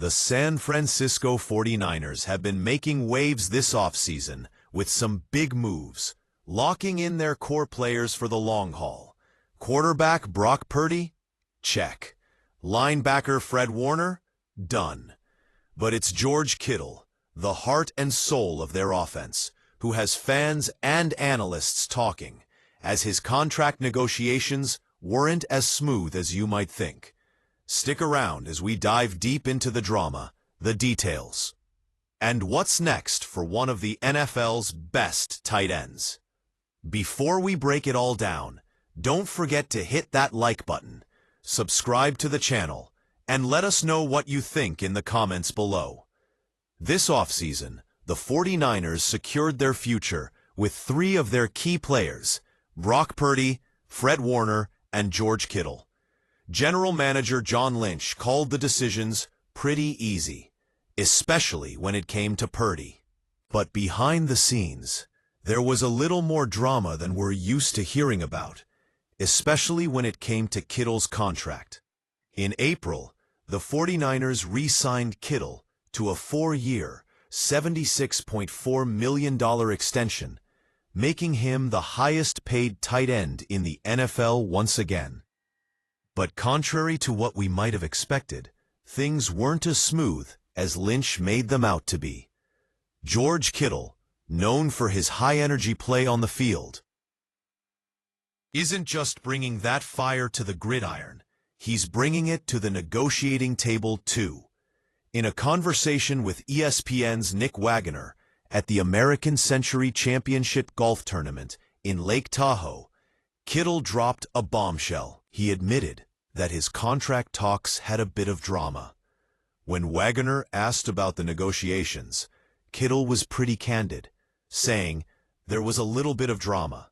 The San Francisco 49ers have been making waves this offseason with some big moves, locking in their core players for the long haul. Quarterback Brock Purdy? Check. Linebacker Fred Warner? Done. But it's George Kittle, the heart and soul of their offense, who has fans and analysts talking, as his contract negotiations weren't as smooth as you might think. Stick around as we dive deep into the drama, the details, and what's next for one of the NFL's best tight ends. Before we break it all down, don't forget to hit that like button, subscribe to the channel, and let us know what you think in the comments below. This offseason, the 49ers secured their future with three of their key players, Brock Purdy, Fred Warner, and George Kittle. General Manager John Lynch called the decisions pretty easy, especially when it came to Purdy. But behind the scenes, there was a little more drama than we're used to hearing about, especially when it came to Kittle's contract. In April, the 49ers re-signed Kittle to a 4-year, $76.4 million extension, making him the highest-paid tight end in the NFL once again. But contrary to what we might have expected, things weren't as smooth as Lynch made them out to be. George Kittle, known for his high-energy play on the field, isn't just bringing that fire to the gridiron, he's bringing it to the negotiating table too. In a conversation with ESPN's Nick Wagoner at the American Century Championship Golf Tournament in Lake Tahoe, Kittle dropped a bombshell. He admitted that his contract talks had a bit of drama. When Wagoner asked about the negotiations, Kittle was pretty candid, saying there was a little bit of drama.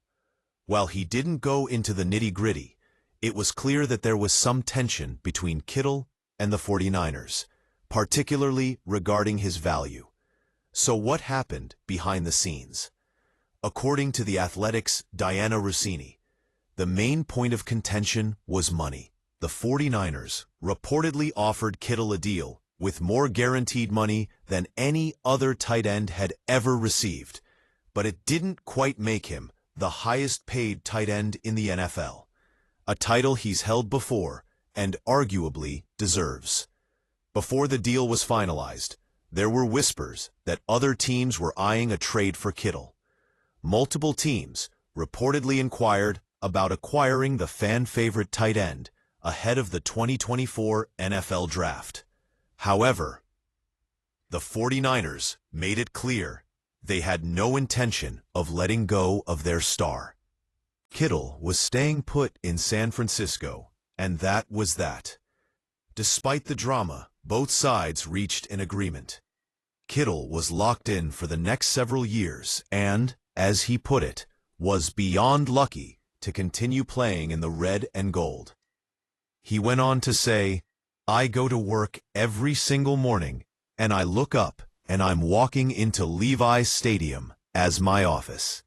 While he didn't go into the nitty-gritty, it was clear that there was some tension between Kittle and the 49ers, particularly regarding his value. So what happened behind the scenes? According to The Athletic's Diana Rossini, the main point of contention was money. The 49ers reportedly offered Kittle a deal with more guaranteed money than any other tight end had ever received, but it didn't quite make him the highest-paid tight end in the NFL, a title he's held before and arguably deserves. Before the deal was finalized, there were whispers that other teams were eyeing a trade for Kittle. Multiple teams reportedly inquired about acquiring the fan-favorite tight end ahead of the 2024 NFL Draft. However, the 49ers made it clear they had no intention of letting go of their star. Kittle was staying put in San Francisco, and that was that. Despite the drama, both sides reached an agreement. Kittle was locked in for the next several years and, as he put it, was beyond lucky to continue playing in the red and gold. He went on to say, "I go to work every single morning, and I look up, and I'm walking into Levi's Stadium as my office.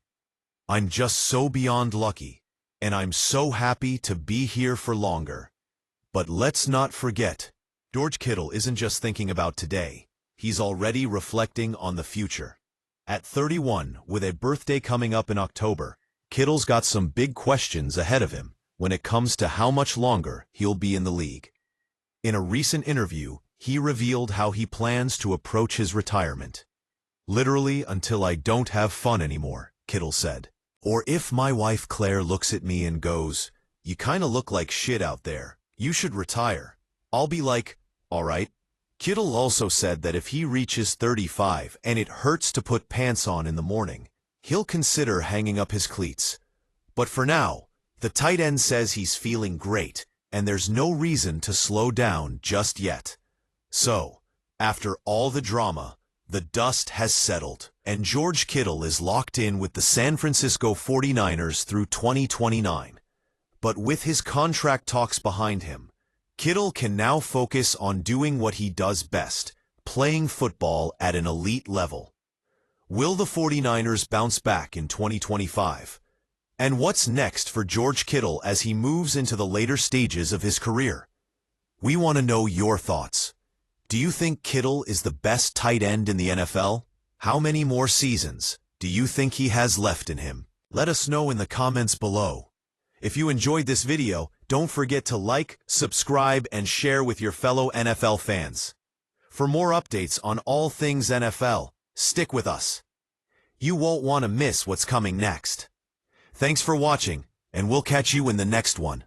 I'm just so beyond lucky, and I'm so happy to be here for longer." But let's not forget, George Kittle isn't just thinking about today. He's already reflecting on the future. At 31, with a birthday coming up in October, Kittle's got some big questions ahead of him when it comes to how much longer he'll be in the league. In a recent interview, he revealed how he plans to approach his retirement. "Literally until I don't have fun anymore," Kittle said. "Or if my wife Claire looks at me and goes, 'You kinda look like shit out there, you should retire,' I'll be like, 'All right.'" Kittle also said that if he reaches 35 and it hurts to put pants on in the morning, he'll consider hanging up his cleats. But for now, the tight end says he's feeling great, and there's no reason to slow down just yet. So, after all the drama, the dust has settled, and George Kittle is locked in with the San Francisco 49ers through 2029. But with his contract talks behind him, Kittle can now focus on doing what he does best, playing football at an elite level. Will the 49ers bounce back in 2025? And what's next for George Kittle as he moves into the later stages of his career? We want to know your thoughts. Do you think Kittle is the best tight end in the NFL? How many more seasons do you think he has left in him? Let us know in the comments below. If you enjoyed this video, don't forget to like, subscribe, and share with your fellow NFL fans. For more updates on all things NFL, stick with us. You won't want to miss what's coming next. Thanks for watching, and we'll catch you in the next one.